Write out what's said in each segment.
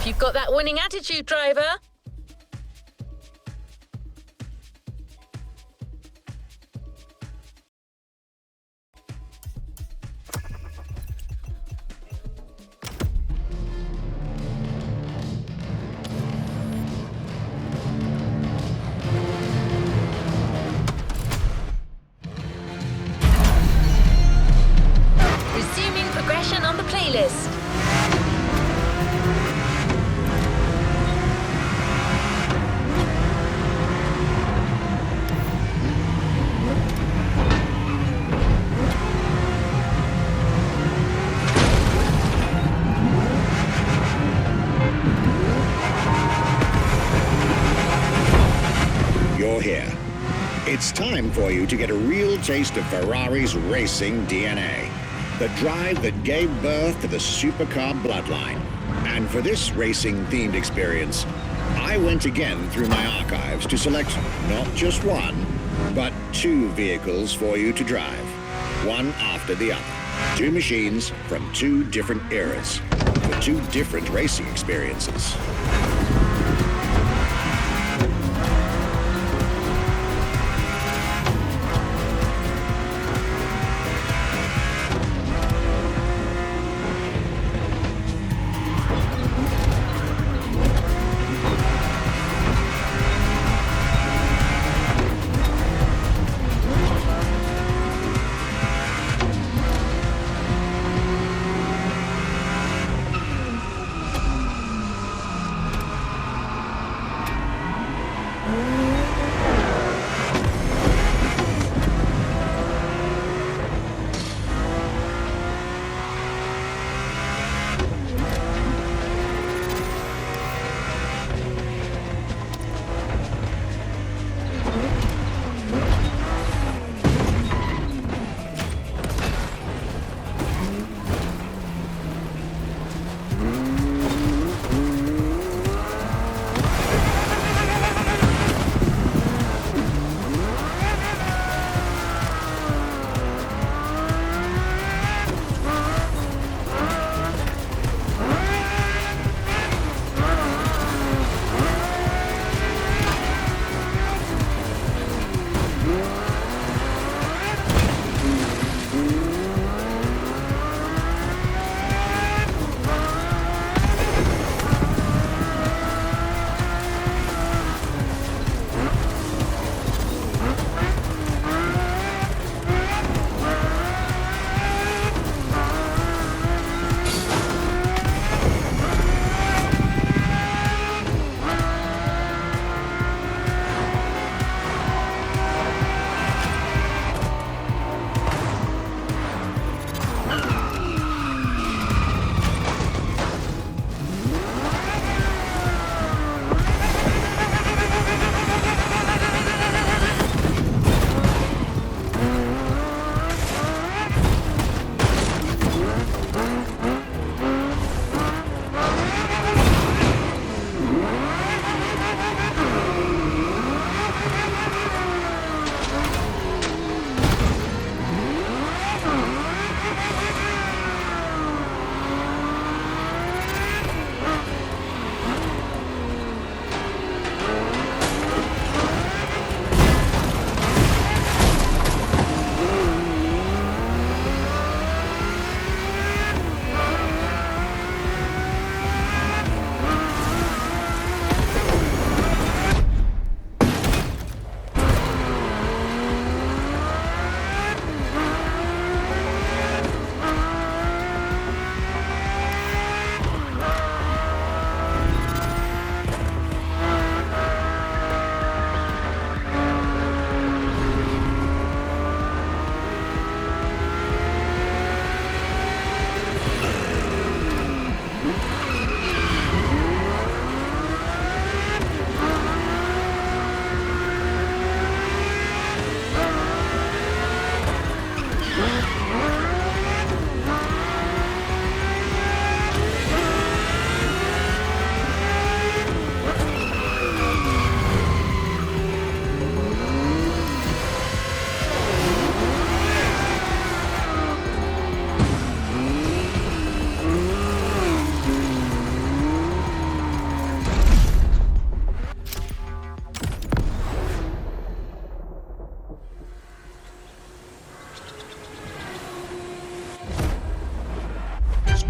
You've got that winning attitude, driver. Resuming progression on the playlist. You're here. It's time for you to get a real taste of Ferrari's racing DNA. The drive that gave birth to the supercar bloodline. And for this racing-themed experience, I went again through my archives to select not just one, but two vehicles for you to drive, one after the other. Two machines from two different eras, for two different racing experiences.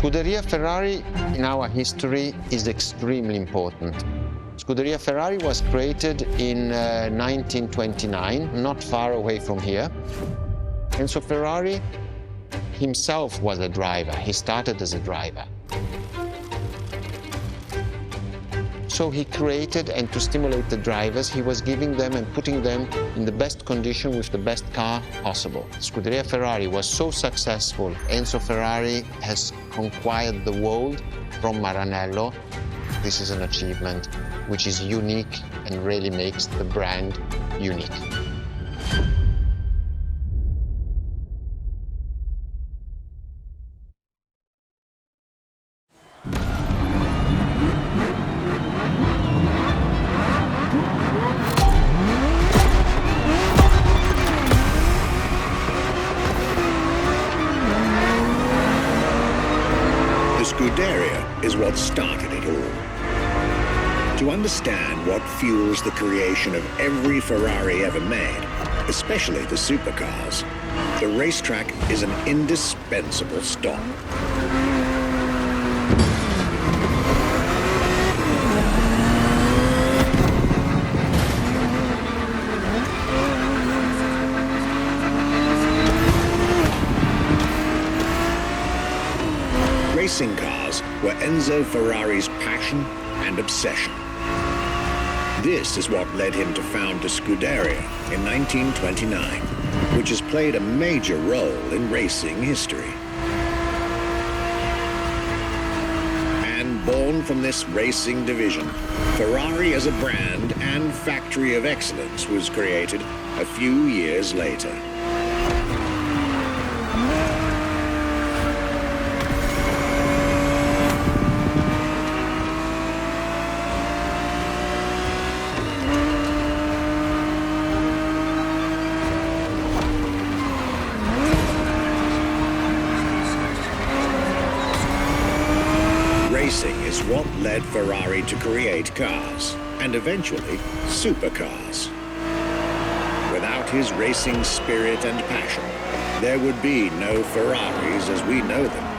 Scuderia Ferrari in our history is extremely important. Scuderia Ferrari was created in 1929, not far away from here. Enzo Ferrari himself was a driver. He started as a driver. So he created, and to stimulate the drivers, he was giving them and putting them in the best condition with the best car possible. Scuderia Ferrari was so successful. Enzo Ferrari has conquered the world from Maranello. This is an achievement which is unique and really makes the brand unique. Scuderia is what started it all. To understand what fuels the creation of every Ferrari ever made, especially the supercars, the racetrack is an indispensable stop. Racing cars were Enzo Ferrari's passion and obsession. This is what led him to found the Scuderia in 1929, which has played a major role in racing history. And born from this racing division, Ferrari as a brand and factory of excellence was created a few years later. Racing is what led Ferrari to create cars, and eventually supercars. Without his racing spirit and passion, there would be no Ferraris as we know them.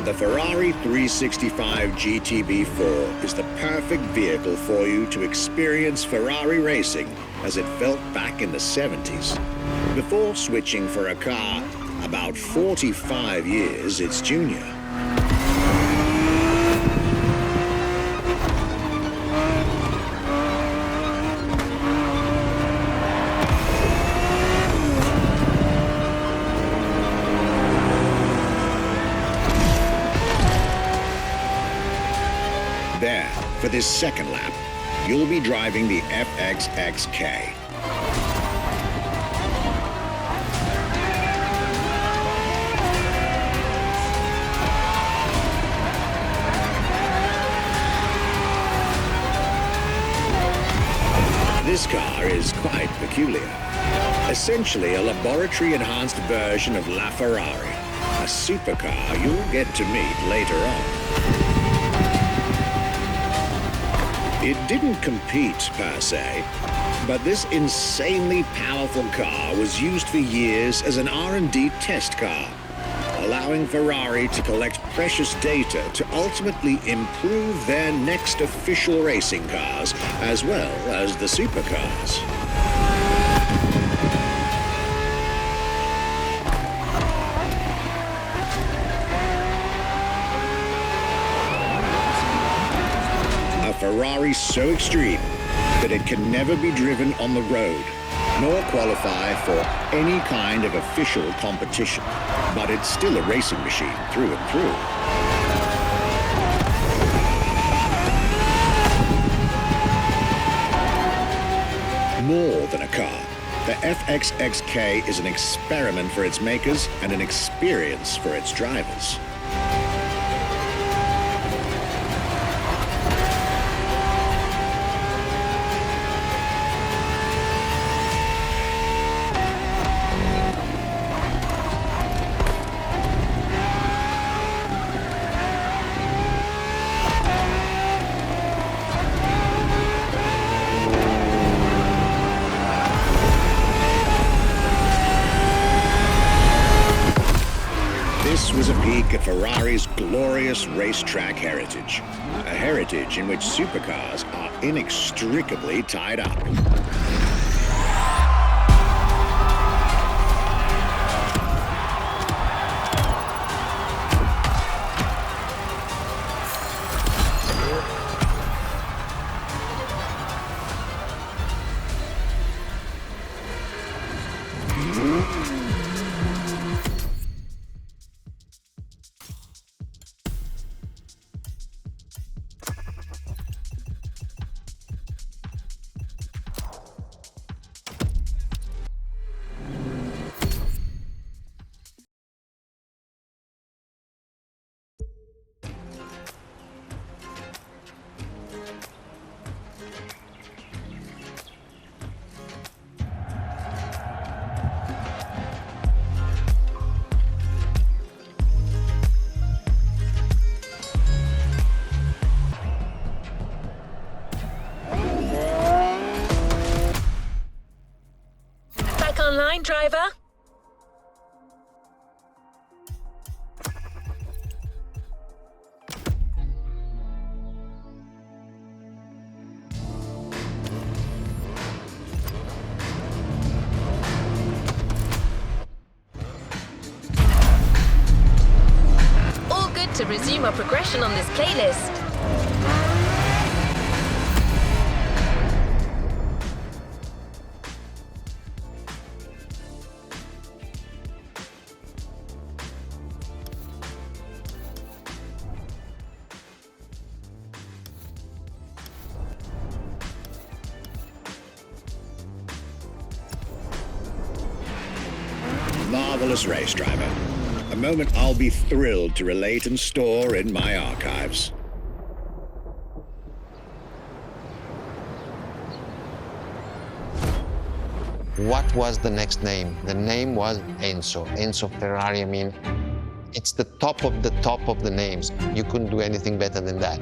The Ferrari 365 GTB4 is the perfect vehicle for you to experience Ferrari racing as it felt back in the 70s, before switching for a car about 45 years its junior. There, for this second lap, you'll be driving the FXXK. This car is quite peculiar. Essentially a laboratory-enhanced version of La Ferrari, a supercar you'll get to meet later on. It didn't compete, per se, but this insanely powerful car was used for years as an R&D test car, allowing Ferrari to collect precious data to ultimately improve their next official racing cars, as well as the supercars. Ferrari so extreme that it can never be driven on the road, nor qualify for any kind of official competition. But it's still a racing machine through and through. More than a car, the FXXK is an experiment for its makers and an experience for its drivers. look at Ferrari's glorious racetrack heritage. A heritage in which supercars are inextricably tied up. Back online, driver. All good to resume our progression on this playlist. Marvelous race driver. A moment I'll be thrilled to relate and store in my archives. What was the next name? The name was Enzo. Enzo Ferrari, I mean, it's the top of the names. You couldn't do anything better than that.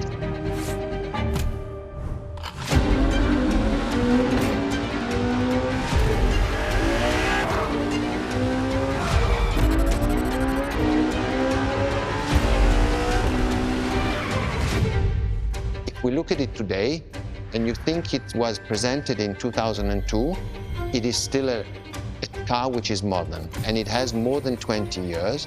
If we look at it today, and you think it was presented in 2002, it is still a car which is modern, and it has more than 20 years,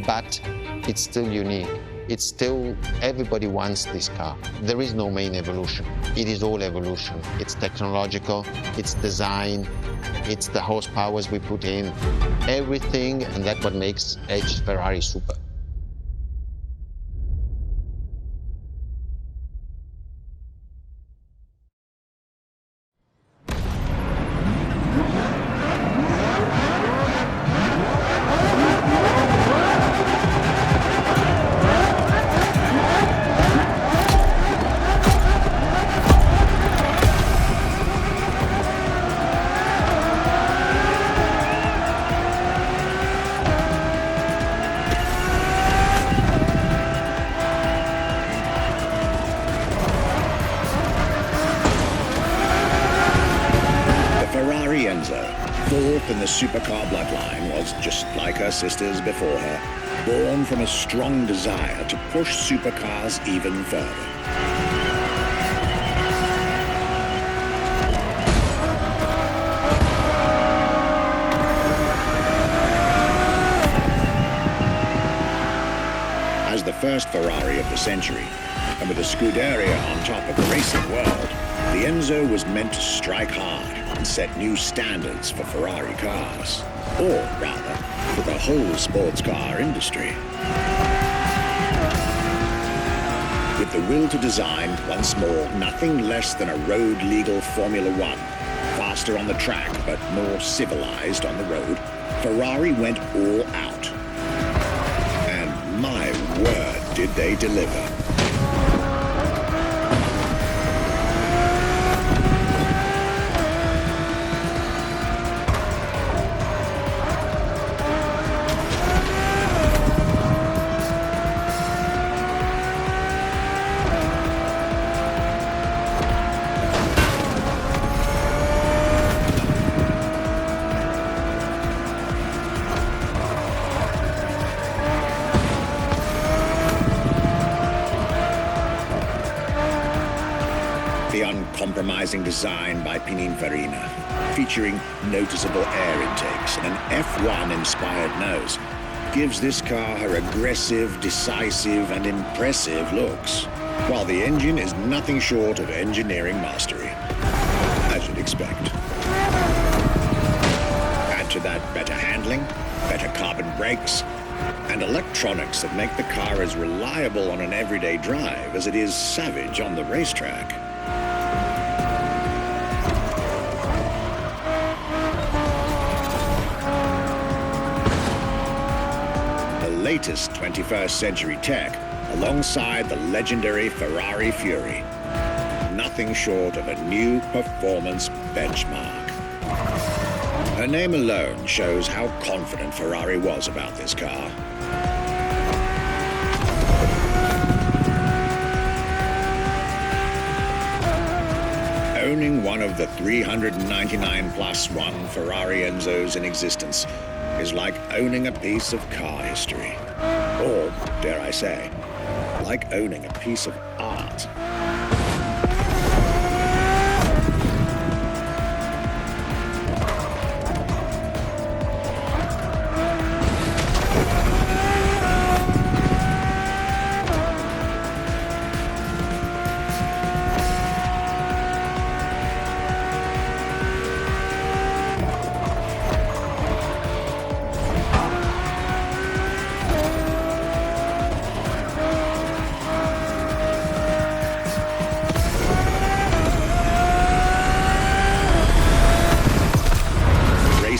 but it's still unique. It's still, everybody wants this car. There is no main evolution. It is all evolution. It's technological, it's design, it's the horsepowers we put in, everything, and that's what makes Edge Ferrari super. Fourth in the supercar bloodline, was just like her sisters before her, born from a strong desire to push supercars even further. As the first Ferrari of the century, and with a Scuderia on top of the racing world, the Enzo was meant to strike hard and set new standards for Ferrari cars, or rather, for the whole sports car industry. With the will to design, once more, nothing less than a road-legal Formula One, faster on the track but more civilized on the road, Ferrari went all out. And my word, did they deliver. the uncompromising design by Pininfarina, featuring noticeable air intakes and an F1-inspired nose, gives this car her aggressive, decisive, and impressive looks, while the engine is nothing short of engineering mastery, as you'd expect. Add to that better handling, better carbon brakes, and electronics that make the car as reliable on an everyday drive as it is savage on the racetrack. The latest 21st century tech alongside the legendary Ferrari Fury. Nothing short of a new performance benchmark. Her name alone shows how confident Ferrari was about this car. Owning one of the 399 plus one Ferrari Enzos in existence is like owning a piece of car history. Or, dare I say, like owning a piece of art.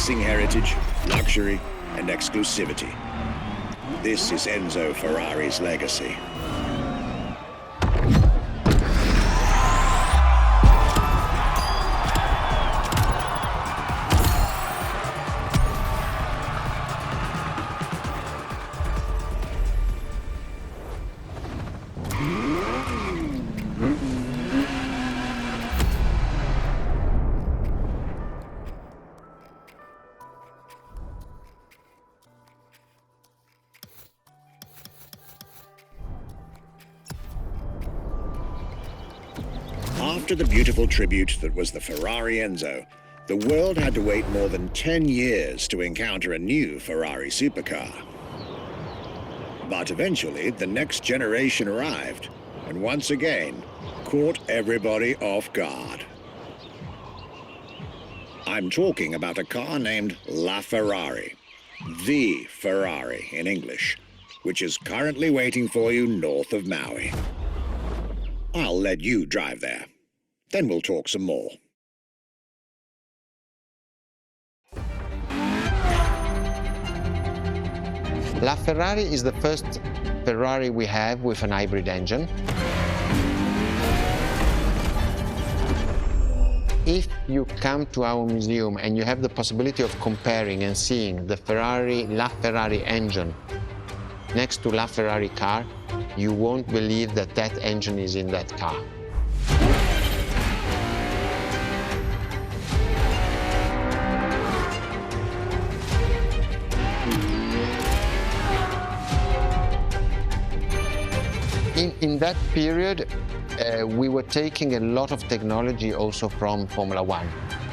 Heritage, luxury, and exclusivity. This is Enzo Ferrari's legacy. After the beautiful tribute that was the Ferrari Enzo, the world had to wait more than 10 years to encounter a new Ferrari supercar. But eventually, the next generation arrived, and once again, caught everybody off guard. I'm talking about a car named La Ferrari, the Ferrari in English, which is currently waiting for you north of Maui. I'll let you drive there. Then we'll talk some more. La Ferrari is the first Ferrari we have with an hybrid engine. If you come to our museum and you have the possibility of comparing and seeing the La Ferrari engine next to La Ferrari car, you won't believe that that engine is in that car. In that period, we were taking a lot of technology also from Formula One.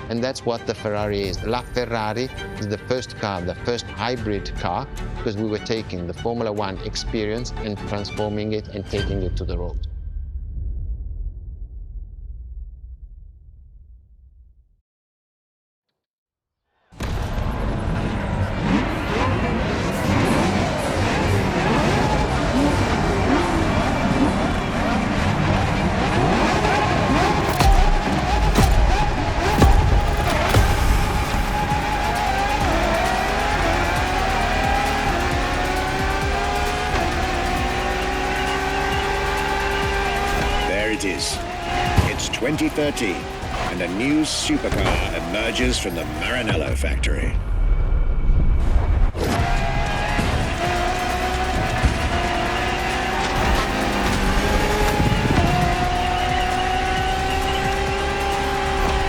And that's what the Ferrari is. La Ferrari is the first car, the first hybrid car, because we were taking the Formula One experience and transforming it and taking it to the road. It's 2013, and a new supercar emerges from the Maranello factory.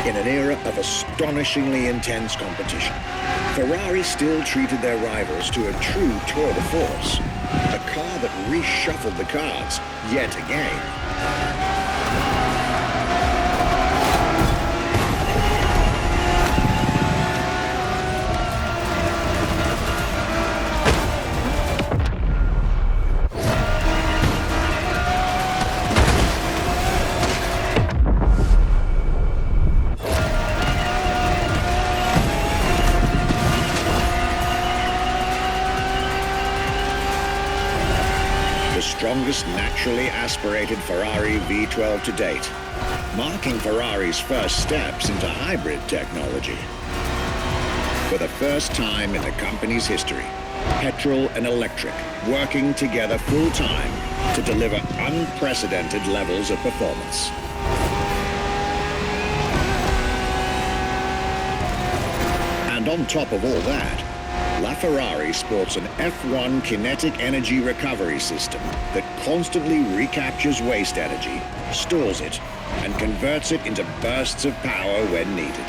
In an era of astonishingly intense competition, Ferrari still treated their rivals to a true tour de force, a car that reshuffled the cards yet again. strongest naturally aspirated Ferrari V12 to date, marking Ferrari's first steps into hybrid technology. For the first time in the company's history, petrol and electric working together full-time to deliver unprecedented levels of performance. And on top of all that, LaFerrari sports an F1 kinetic energy recovery system that constantly recaptures waste energy, stores it, and converts it into bursts of power when needed.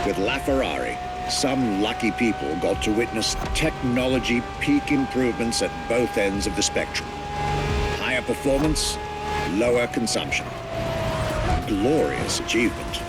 With LaFerrari, some lucky people got to witness technology peak improvements at both ends of the spectrum. Higher performance, lower consumption. Glorious achievement.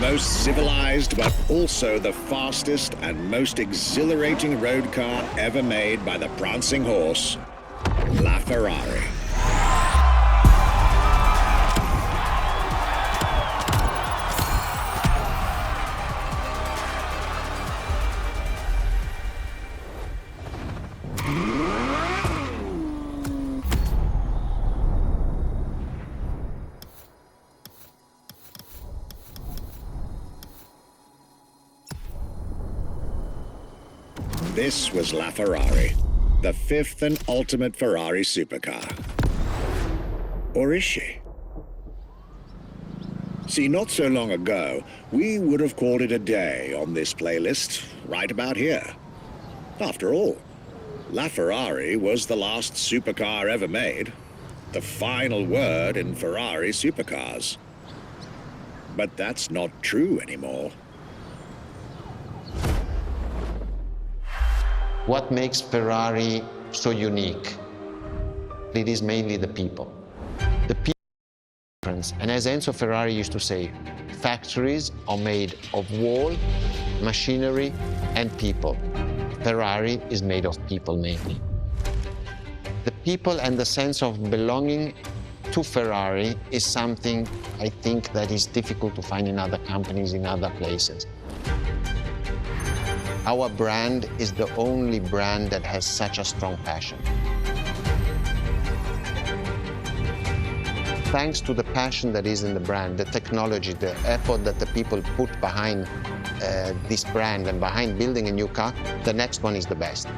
Most civilized, but also the fastest and most exhilarating road car ever made by the prancing horse, LaFerrari. This was LaFerrari, the fifth and ultimate Ferrari supercar. Or is she? See, not so long ago, we would have called it a day on this playlist, right about here. After all, LaFerrari was the last supercar ever made, the final word in Ferrari supercars. But that's not true anymore. What makes Ferrari so unique? It is mainly the people. The people are different. And as Enzo Ferrari used to say, factories are made of wall, machinery, and people. Ferrari is made of people mainly. The people and the sense of belonging to Ferrari is something I think that is difficult to find in other companies, in other places. Our brand is the only brand that has such a strong passion. Thanks to the passion that is in the brand, the technology, the effort that the people put behind this brand and behind building a new car, the next one is the best.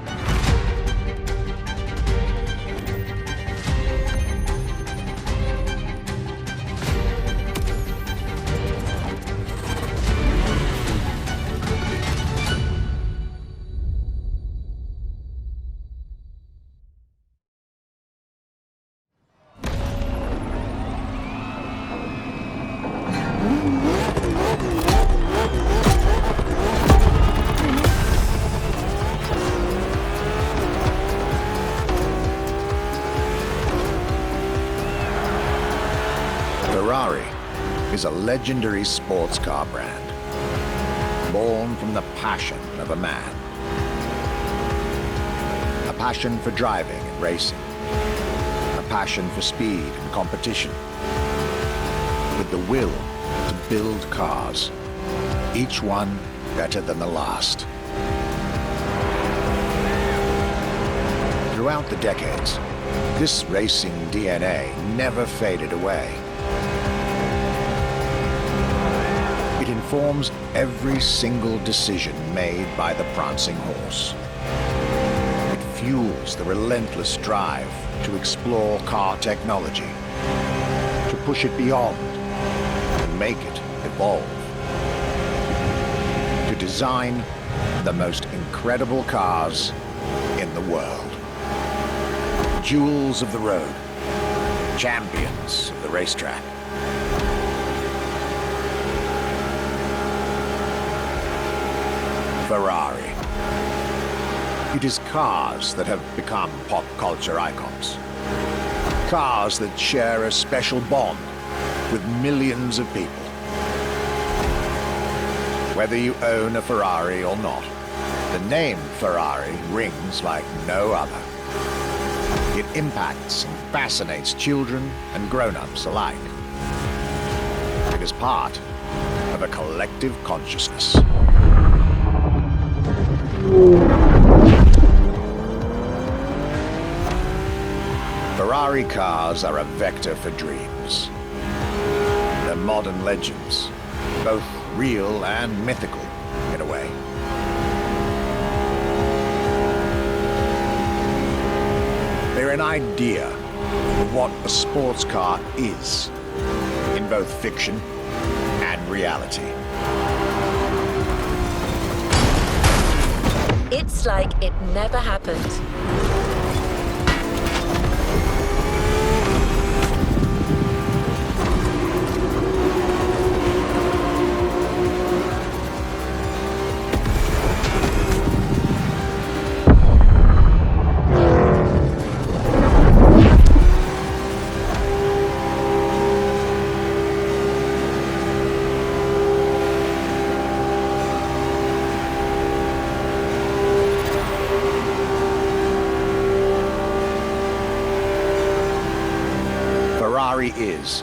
is a legendary sports car brand, born from the passion of a man. A passion for driving and racing. A passion for speed and competition. With the will to build cars, each one better than the last. Throughout the decades, this racing DNA never faded away. It informs every single decision made by the prancing horse. It fuels the relentless drive to explore car technology, to push it beyond and make it evolve, to design the most incredible cars in the world. Jewels of the road, champions of the racetrack. Ferrari. It is cars that have become pop culture icons. Cars that share a special bond with millions of people. Whether you own a Ferrari or not, the name Ferrari rings like no other. It impacts and fascinates children and grown-ups alike. It is part of a collective consciousness. Ferrari cars are a vector for dreams. They're modern legends, both real and mythical in a way. They're an idea of what a sports car is, in both fiction and reality. It's like it never happened. Ferrari is,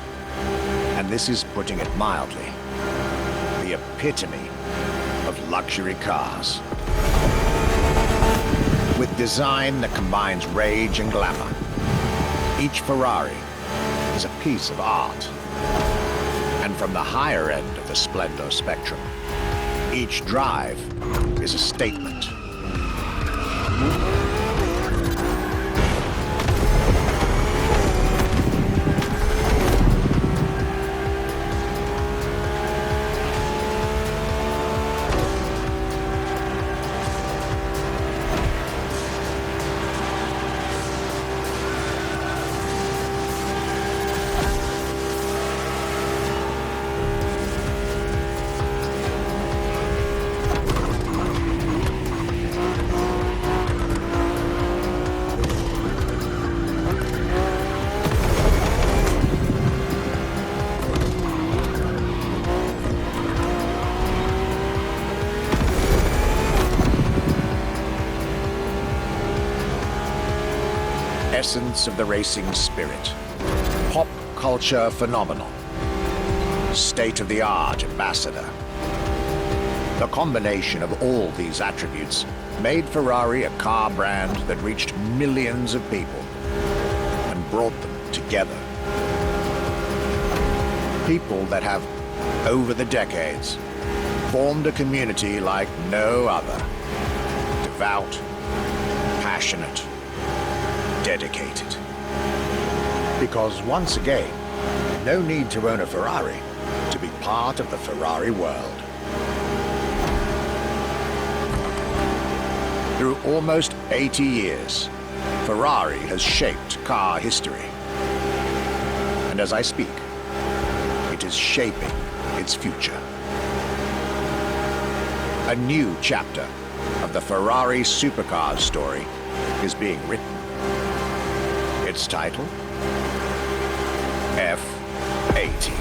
and this is putting it mildly, the epitome of luxury cars. With design that combines rage and glamour, each Ferrari is a piece of art. And from the higher end of the splendor spectrum, each drive is a statement. Essence of the racing spirit, pop culture phenomenon, state-of-the-art ambassador. The combination of all these attributes made Ferrari a car brand that reached millions of people and brought them together. People that have, over the decades, formed a community like no other. Devout, passionate, dedicated. Because once again, no need to own a Ferrari to be part of the Ferrari world. Through almost 80 years, Ferrari has shaped car history. And as I speak, it is shaping its future. A new chapter of the Ferrari supercars story is being written. Its title? F80.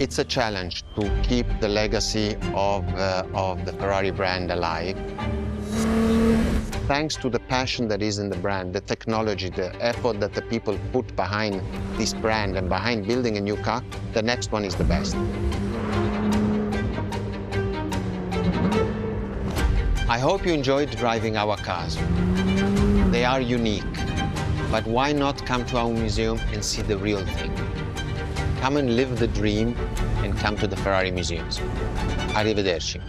It's a challenge to keep the legacy of the Ferrari brand alive. Thanks to the passion that is in the brand, the technology, the effort that the people put behind this brand and behind building a new car, the next one is the best. I hope you enjoyed driving our cars. They are unique, but why not come to our museum and see the real thing? Come and live the dream and come to the Ferrari museums. Arrivederci.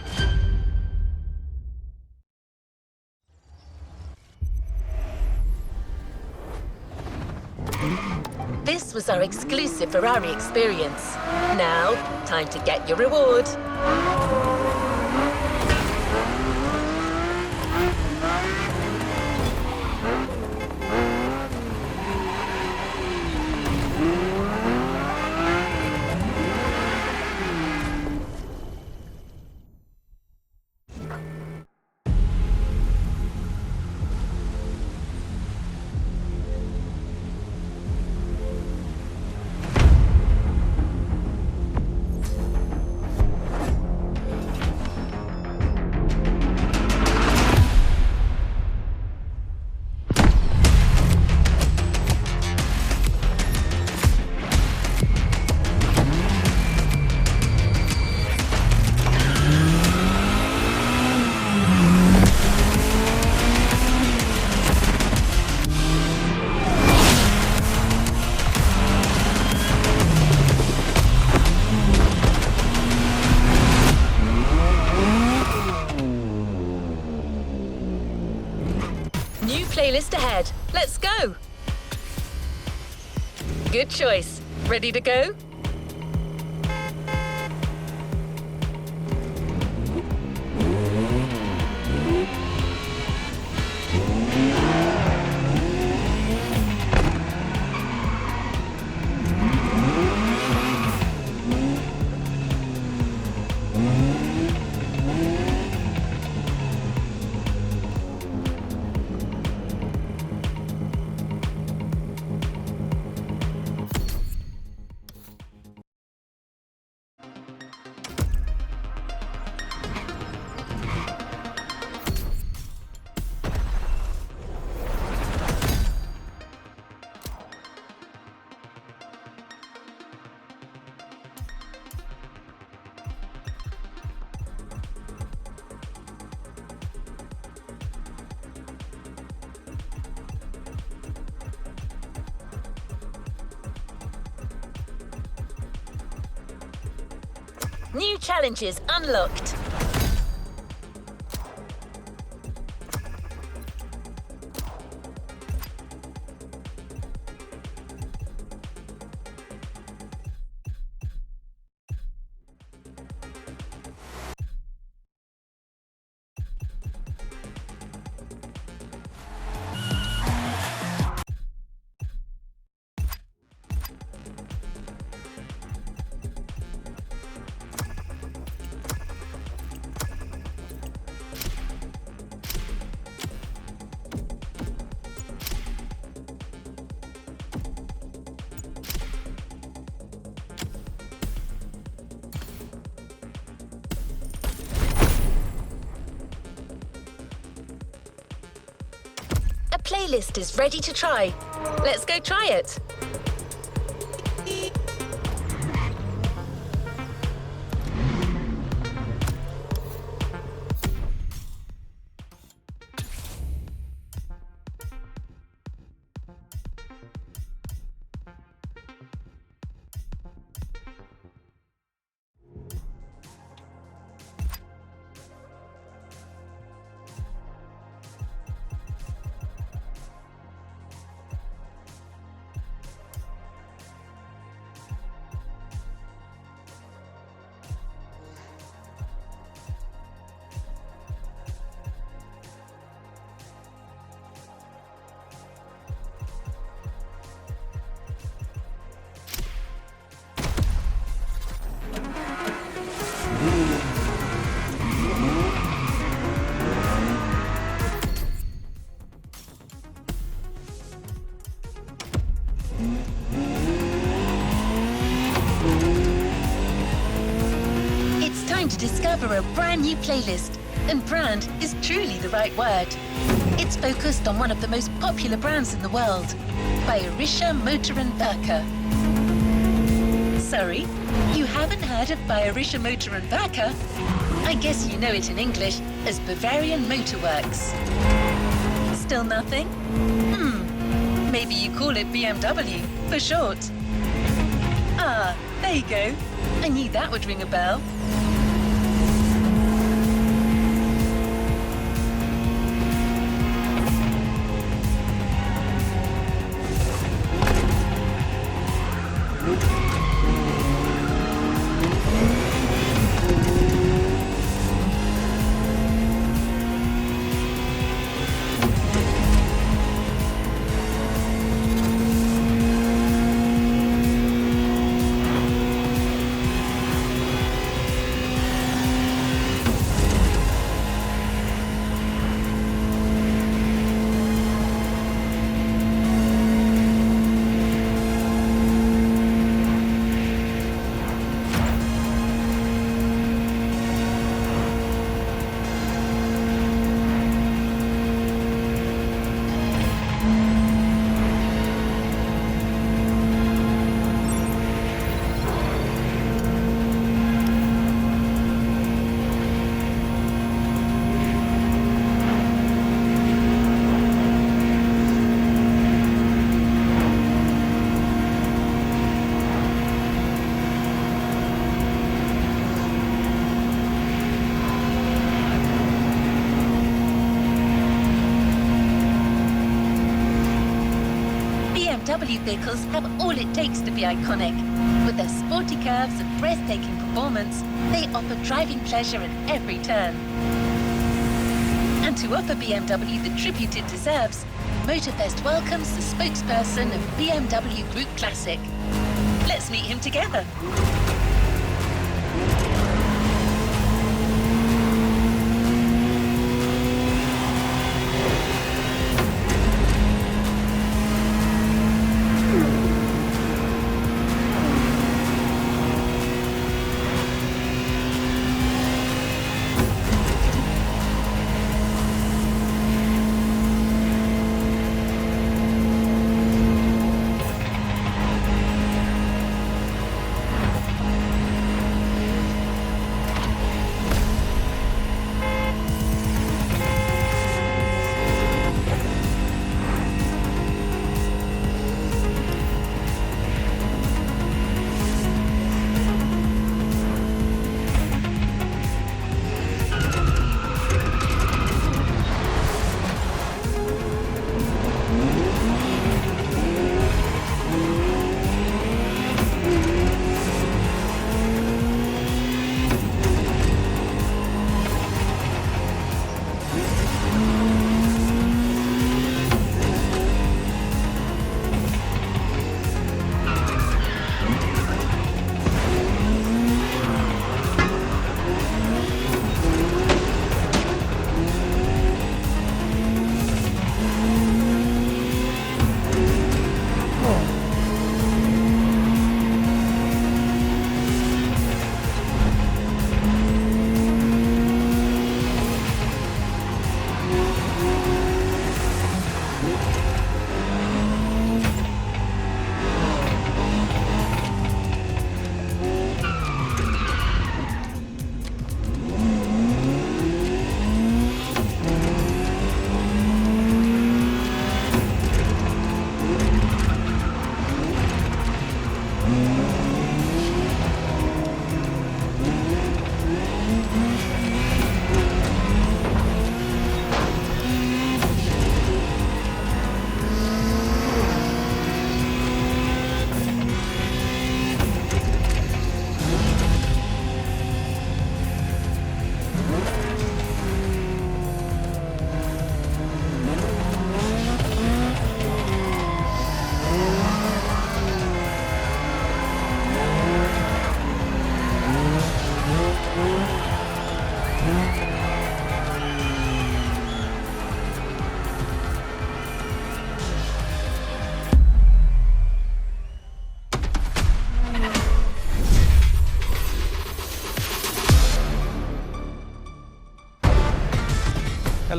This was our exclusive Ferrari experience. Now, time to get your reward. New playlist ahead. Let's go. Good choice. Ready to go? New challenges unlocked. A playlist is ready to try. Let's go try it. discover a brand new playlist, and brand is truly the right word. It's focused on one of the most popular brands in the world, Bayerischer Motor and Werke. Sorry, you haven't heard of Bayerischer Motor and Werke? I guess you know it in English as Bavarian Motor Works. Still nothing? Maybe you call it BMW for short. Ah, there you go. I knew that would ring a bell. BMW vehicles have all it takes to be iconic. With their sporty curves and breathtaking performance, they offer driving pleasure at every turn. And to offer BMW the tribute it deserves, Motorfest welcomes the spokesperson of BMW Group Classic. Let's meet him together.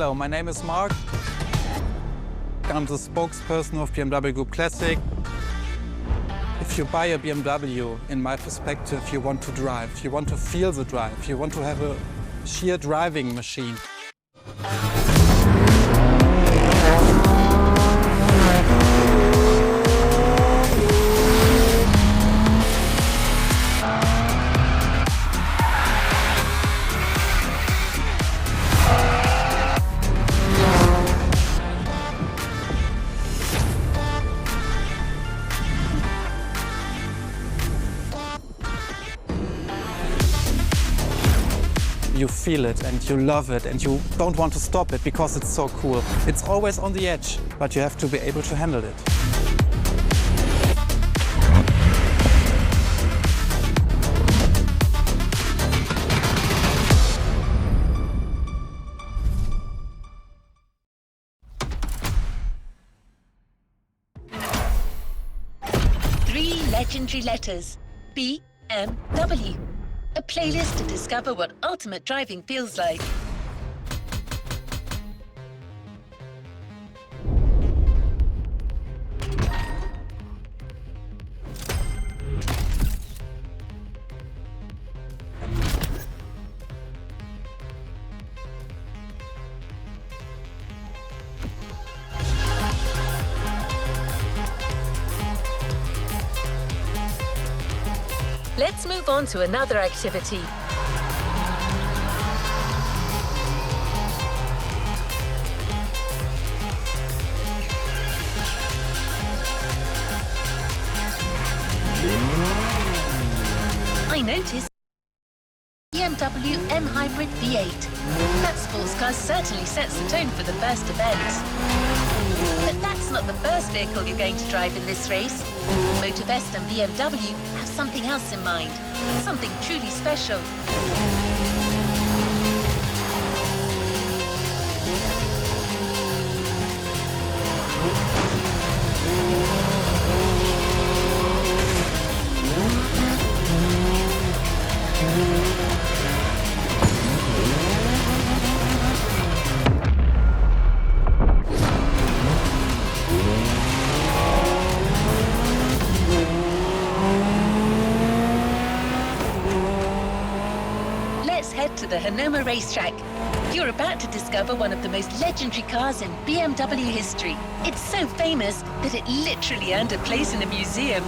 Hello, my name is Mark. I'm the spokesperson of BMW Group Classic. If you buy a BMW, in my perspective, you want to drive. You want to feel the drive. You want to have a sheer driving machine. You feel it and you love it and you don't want to stop it because it's so cool. It's always on the edge, but you have to be able to handle it. Three legendary letters. BMW. A playlist to discover what ultimate driving feels like. Let's move on to another activity. I noticed BMW M Hybrid V8. That sports car certainly sets the tone for the first event. But that's not the first vehicle you're going to drive in this race. Motorfest and BMW have something else in mind, something truly special. Let's head to the 10mar racetrack. You're about to discover one of the most legendary cars in BMW history. It's so famous that it literally earned a place in a museum.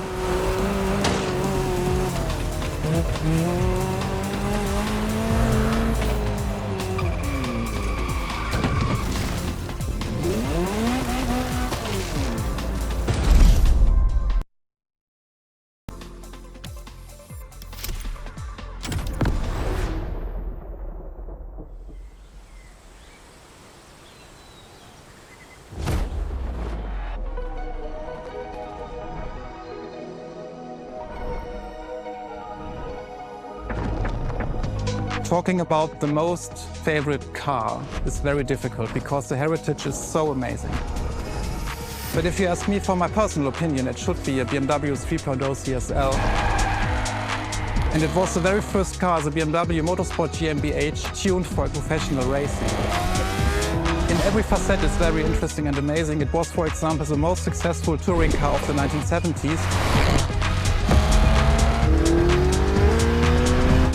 Talking about the most favorite car is very difficult because the heritage is so amazing. But if you ask me for my personal opinion, it should be a BMW 3.0 CSL. And it was the very first car, the BMW Motorsport GmbH, tuned for professional racing. In every facet it's very interesting and amazing. It was, for example, the most successful touring car of the 1970s.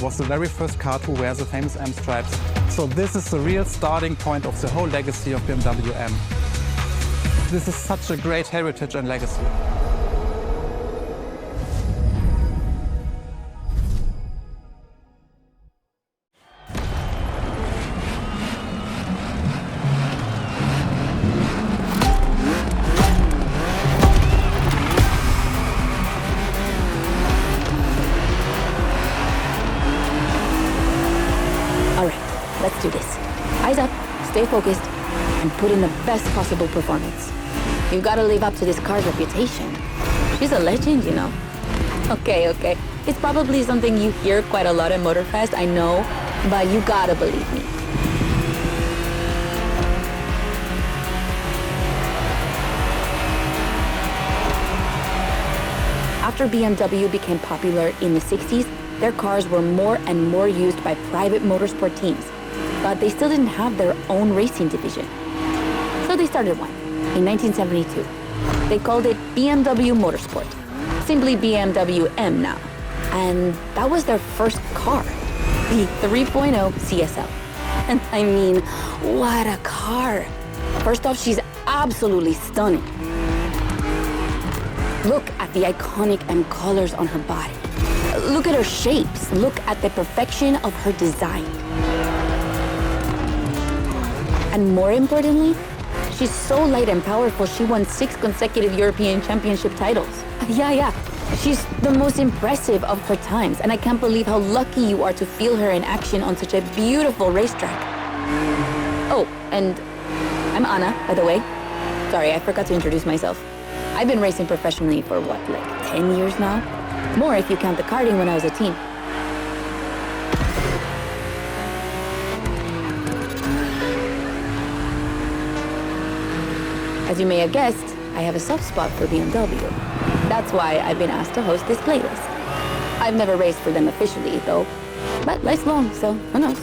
Was the very first car to wear the famous M stripes. So this is the real starting point of the whole legacy of BMW M. This is such a great heritage and legacy. Let's do this. Eyes up, stay focused, and put in the best possible performance. You've got to live up to this car's reputation. She's a legend, you know. Okay. It's probably something you hear quite a lot at Motorfest, I know, but you gotta believe me. After BMW became popular in the 60s, their cars were more and more used by private motorsport teams. but they still didn't have their own racing division. So they started one in 1972. They called it BMW Motorsport, simply BMW M now. And that was their first car, the 3.0 CSL. And I mean, what a car. First off, she's absolutely stunning. Look at the iconic M colors on her body. Look at her shapes. Look at the perfection of her design. And more importantly, she's so light and powerful, she won 6 consecutive European Championship titles. Yeah. She's the most impressive of her times, and I can't believe how lucky you are to feel her in action on such a beautiful racetrack. Oh, and I'm Anna, by the way. Sorry, I forgot to introduce myself. I've been racing professionally for what, like 10 years now? More if you count the karting when I was a teen. As you may have guessed, I have a soft spot for BMW. That's why I've been asked to host this playlist. I've never raced for them officially, though, but life's long, so who knows?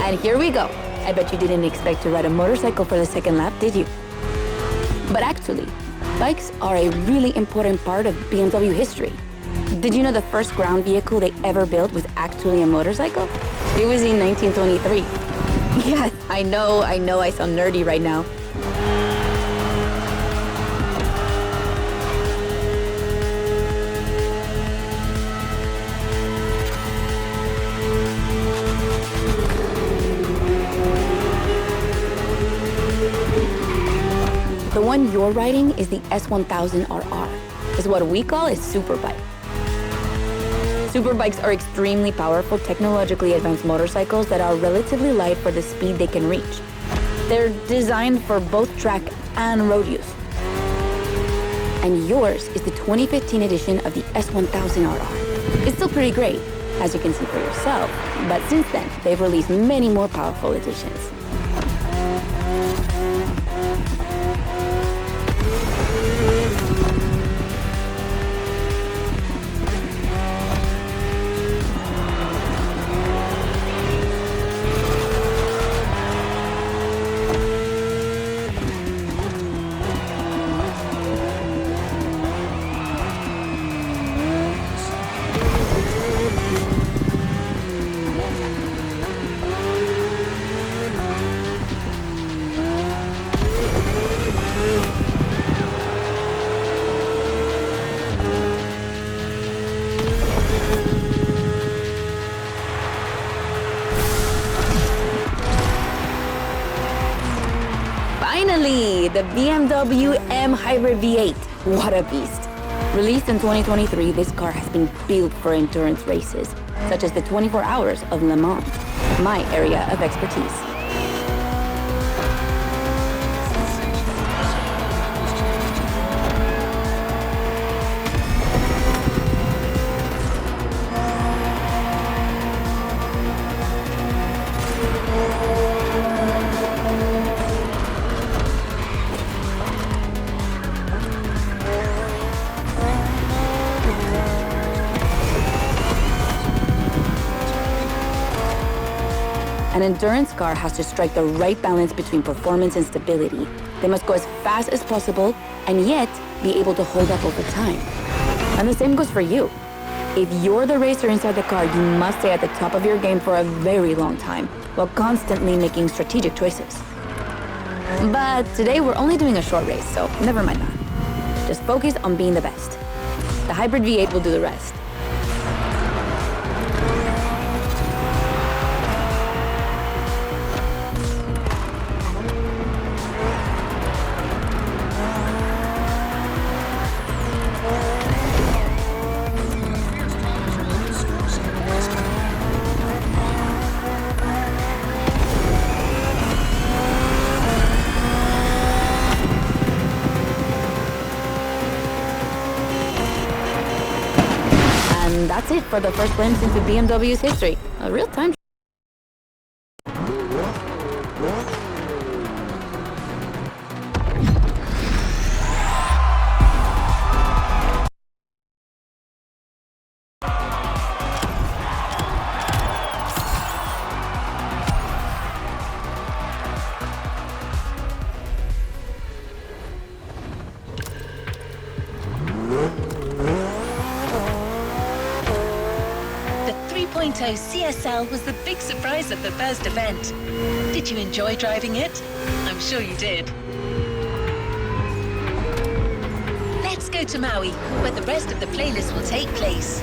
And here we go. I bet you didn't expect to ride a motorcycle for the second lap, did you? But actually, bikes are a really important part of BMW history. Did you know the first ground vehicle they ever built was actually a motorcycle? It was in 1923. Yeah, I know I sound nerdy right now. The one you're riding is the S1000RR. It's what we call a superbike. Superbikes are extremely powerful, technologically advanced motorcycles that are relatively light for the speed they can reach. They're designed for both track and road use. And yours is the 2015 edition of the S1000RR. It's still pretty great, as you can see for yourself, but since then, they've released many more powerful editions. Finally, the BMW M Hybrid V8. What a beast. Released in 2023, this car has been built for endurance races, such as the 24 Hours of Le Mans, my area of expertise. An endurance car has to strike the right balance between performance and stability. They must go as fast as possible and yet be able to hold up over time. And the same goes for you. If you're the racer inside the car, you must stay at the top of your game for a very long time while constantly making strategic choices. But today we're only doing a short race, so never mind that. Just focus on being the best. The Hybrid V8 will do the rest. And that's it for the first glimpse into BMW's history. A real time Pinto CSL was the big surprise of the first event. Did you enjoy driving it? I'm sure you did. Let's go to Maui, where the rest of the playlist will take place.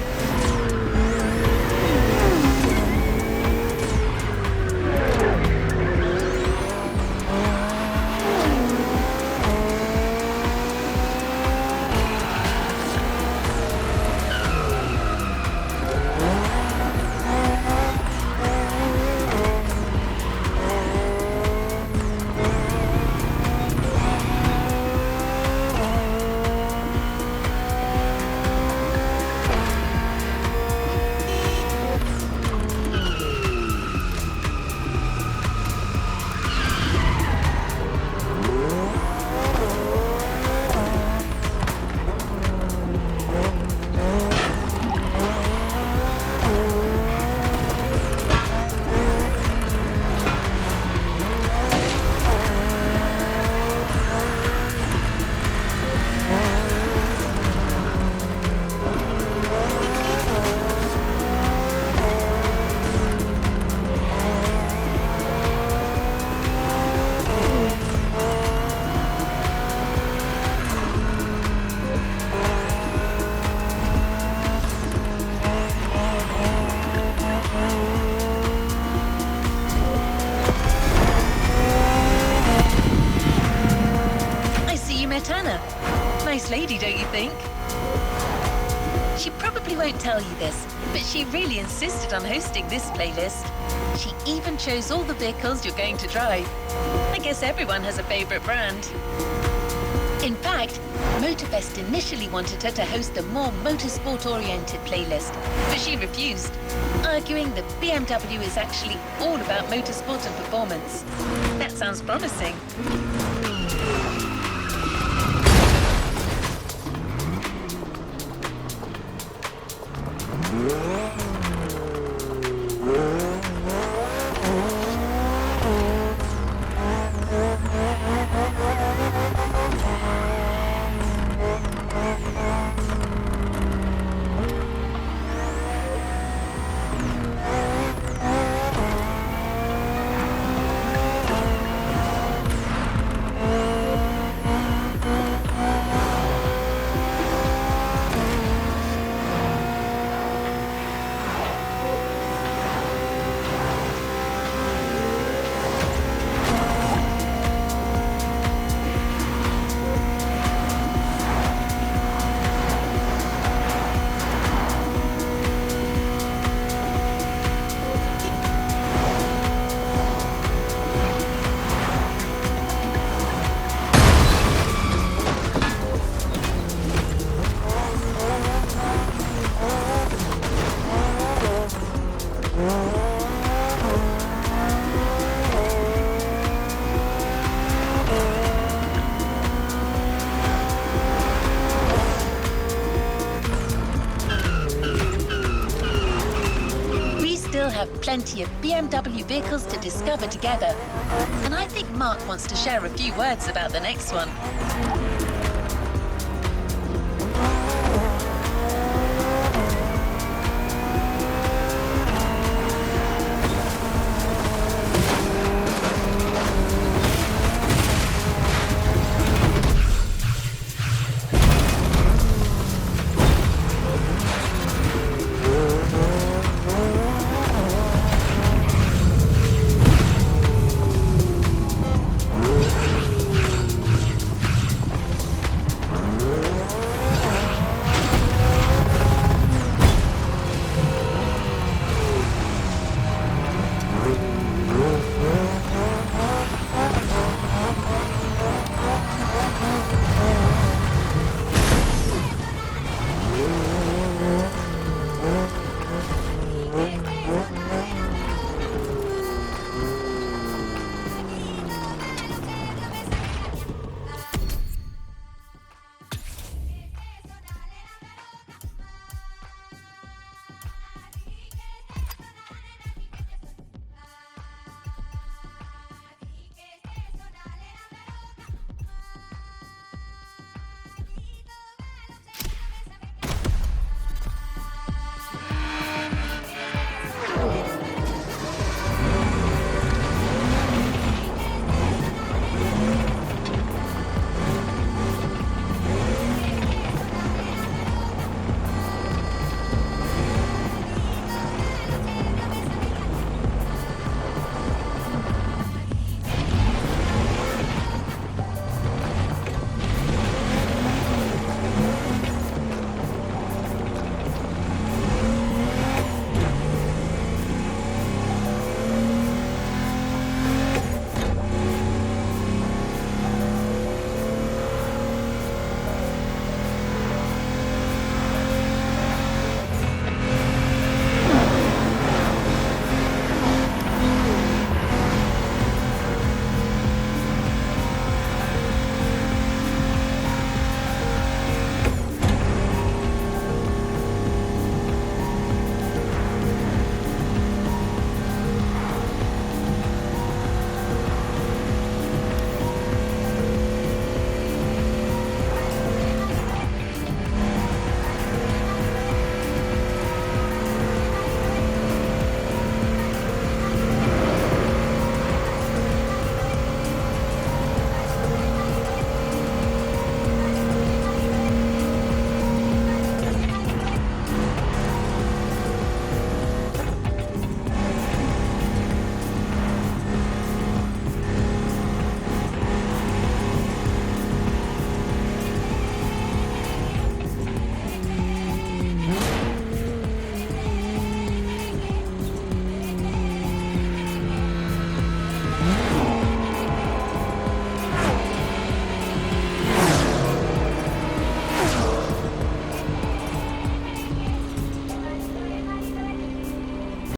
Nice lady, don't you think? She probably won't tell you this, but she really insisted on hosting this playlist. She even chose all the vehicles you're going to drive. I guess everyone has a favorite brand. In fact, MotorFest initially wanted her to host a more motorsport-oriented playlist, but she refused, arguing that BMW is actually all about motorsport and performance. That sounds promising. Have plenty of BMW vehicles to discover together. And I think Mark wants to share a few words about the next one.